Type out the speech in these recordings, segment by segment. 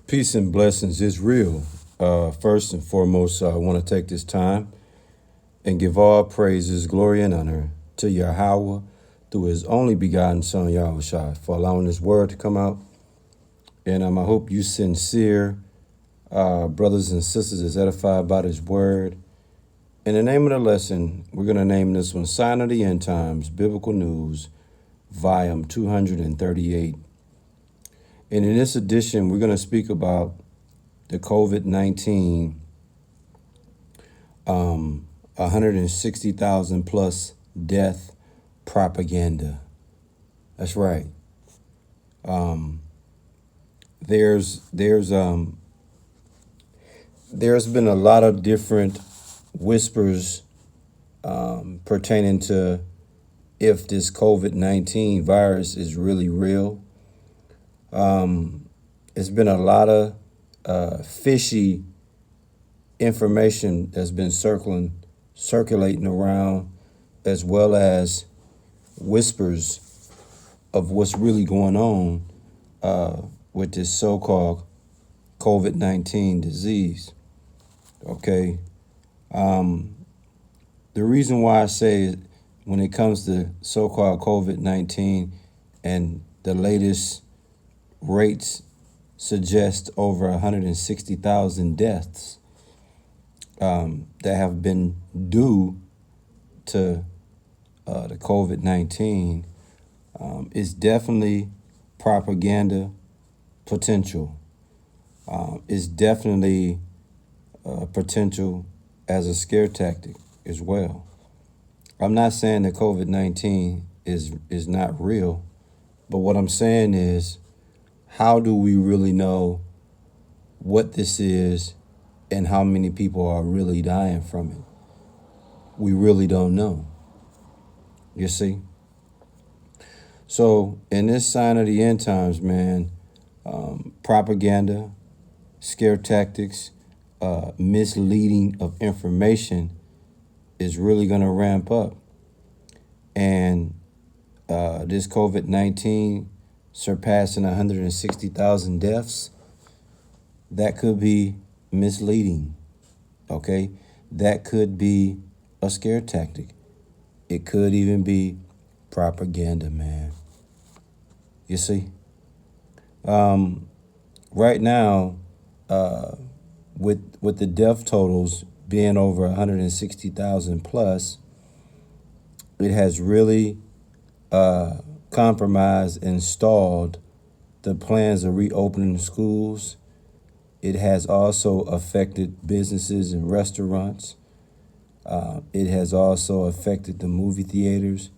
Peace and blessings is real. First and foremost, I want to take this time and give all praises, glory, and honor to Yahweh through his only begotten Son, Yahushua, for allowing his word to come out. And I hope you sincere brothers and sisters is edified by his word. In the name of the lesson, we're going to name this one Sign of the End Times, Biblical News, Volume 238. And in this edition, we're going to speak about the COVID-19, 160,000 plus death propaganda. That's right. There's been a lot of different whispers pertaining to if this COVID-19 virus is really real. It's been a lot of fishy information that's been circulating around, as well as whispers of what's really going on with this so-called COVID-19 disease. Okay. The reason why I say when it comes to so-called COVID-19 and the latest rates suggest over 160,000 deaths that have been due to the COVID-19 is definitely propaganda potential. Is definitely potential as a scare tactic as well. I'm not saying that COVID-19 is not real, but what I'm saying is, how do we really know what this is and how many people are really dying from it? We really don't know. You see? So in this sign of the end times, man, propaganda, scare tactics, misleading of information is really going to ramp up. And this COVID-19 surpassing 160,000 deaths, that could be misleading, okay? That could be a scare tactic. It could even be propaganda, man. You see? Right now, with the death totals being over 160,000 plus, it has really compromised and stalled the plans of reopening schools. It has also affected businesses and restaurants. It has also affected the movie theaters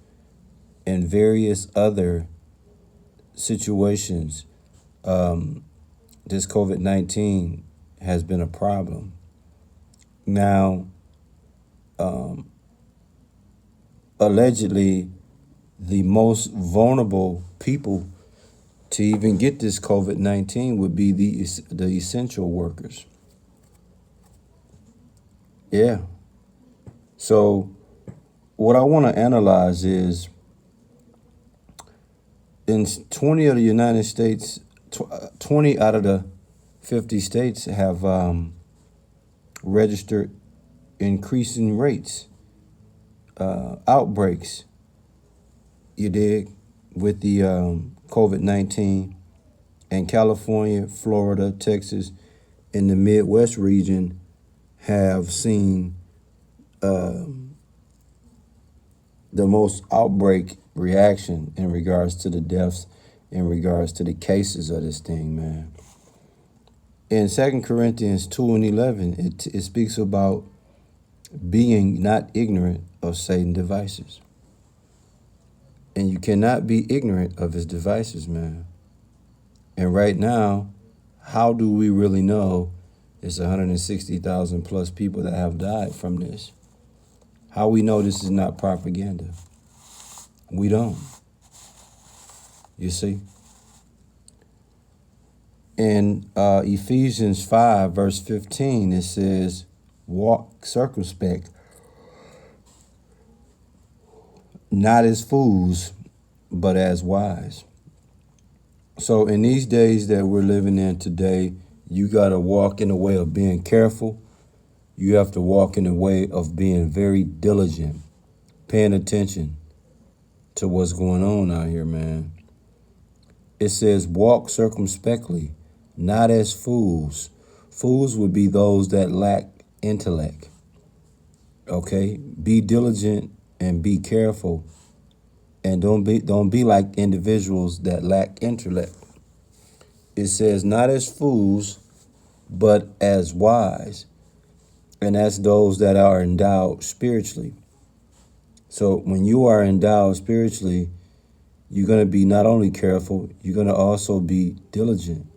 and various other situations. This COVID-19 has been a problem. Now, allegedly, the most vulnerable people to even get this COVID-19 would be the essential workers. Yeah. So what I want to analyze is, in 20 of the United States, 20 out of the 50 states have registered increasing rates, outbreaks, you dig, with the COVID-19. And California, Florida, Texas, and the Midwest region have seen the most outbreak reaction in regards to the deaths, in regards to the cases of this thing, man. In 2 Corinthians 2:11, it speaks about being not ignorant of Satan's devices. And you cannot be ignorant of his devices, man. And right now, how do we really know it's 160,000 plus people that have died from this? How we know this is not propaganda? We don't. You see? In Ephesians 5, verse 15, it says, walk circumspect, not as fools, but as wise. So in these days that we're living in today, You got to walk in the way of being careful. You have to walk in the way of being very diligent, paying attention to what's going on out here, man. It says, walk circumspectly, not as fools. Fools would be those that lack intellect. Okay? Be diligent and be careful. And don't be like individuals that lack intellect. It says, not as fools, but as wise. And that's those that are endowed spiritually. So when you are endowed spiritually, you're going to be not only careful, you're going to also be diligent.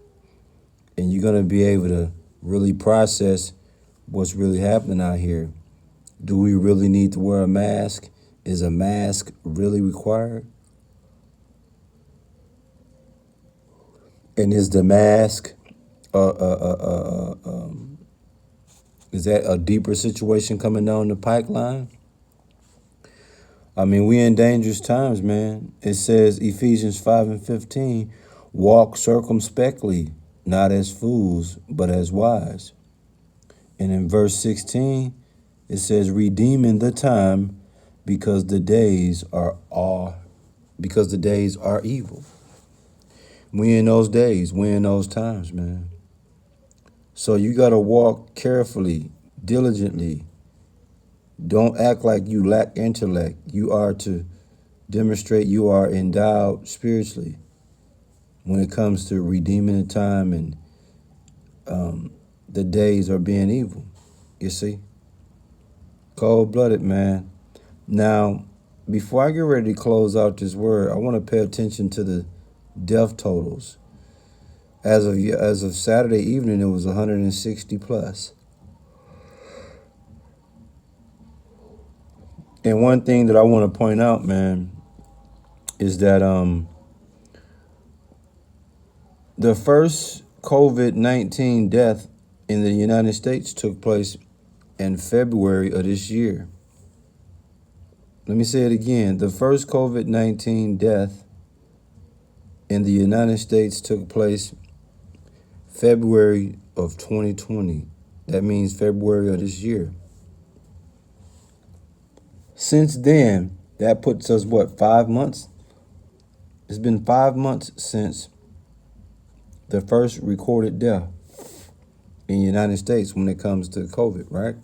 And you're going to be able to really process what's really happening out here. Do we really need to wear a mask? Is a mask really required? And is the mask, is that a deeper situation coming down the pipeline? I mean, we in dangerous times, man. It says, Ephesians 5:15, walk circumspectly, not as fools, but as wise. And in verse 16, it says, redeeming the time because the days are evil. We in those days, we in those times, man. So you got to walk carefully, diligently. Don't act like you lack intellect. You are to demonstrate you are endowed spiritually when it comes to redeeming the time and the days are being evil. You see? Cold-blooded, man. Now, before I get ready to close out this word, I want to pay attention to the death totals. As of Saturday evening, it was 160 plus. And one thing that I want to point out, man, is that the first COVID-19 death in the United States took place in February of this year. Let me say it again. The first COVID-19 death in the United States took place February of 2020. That means February of this year. Since then, that puts us, 5 months? It's been 5 months since the first recorded death in the United States when it comes to COVID, right?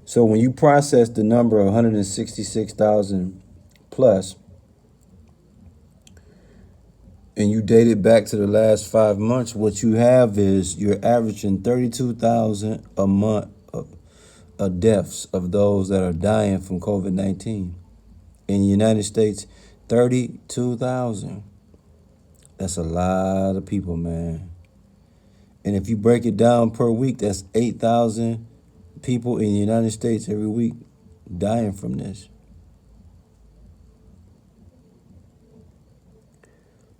So when you process the number of 166,000 plus, and you date it back to the last 5 months, what you have is you're averaging 32,000 a month of deaths of those that are dying from COVID-19. In the United States, 32,000. That's a lot of people, man. And if you break it down per week, that's 8,000 people in the United States every week dying from this.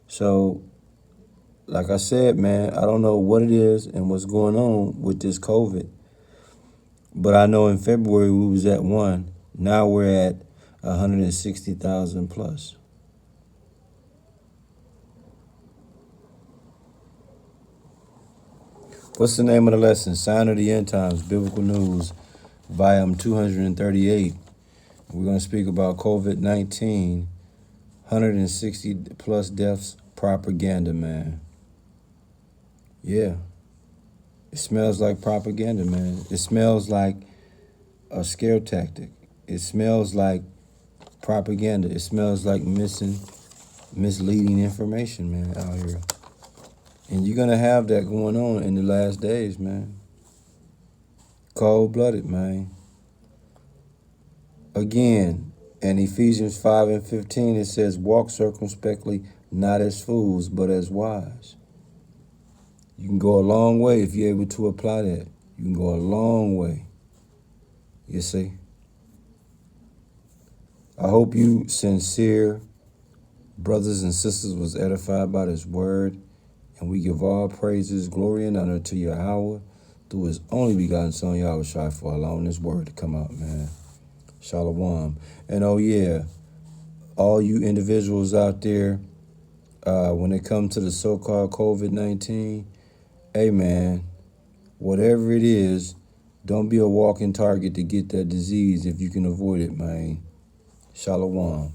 So, like I said, man, I don't know what it is and what's going on with this COVID. But I know in February we was at 1. Now we're at 160,000 plus. What's the name of the lesson? Sign of the End Times, Biblical News, volume 238. We're going to speak about COVID-19, 160 plus deaths, propaganda, man. Yeah. It smells like propaganda, man. It smells like a scare tactic. It smells like propaganda. It smells like misleading information, man, out here. And you're going to have that going on in the last days, man. Cold-blooded, man. Again, in Ephesians 5:15, it says, walk circumspectly, not as fools, but as wise. You can go a long way if you're able to apply that. You can go a long way. You see? I hope you sincere brothers and sisters was edified by this word. And we give all praises, glory, and honor to Yahweh through his only begotten son, Yahushua, for allowing this word to come out, man. Shalom. And oh yeah, all you individuals out there when it comes to the so-called COVID-19, hey man, whatever it is, don't be a walking target to get that disease if you can avoid it, man. Shalom.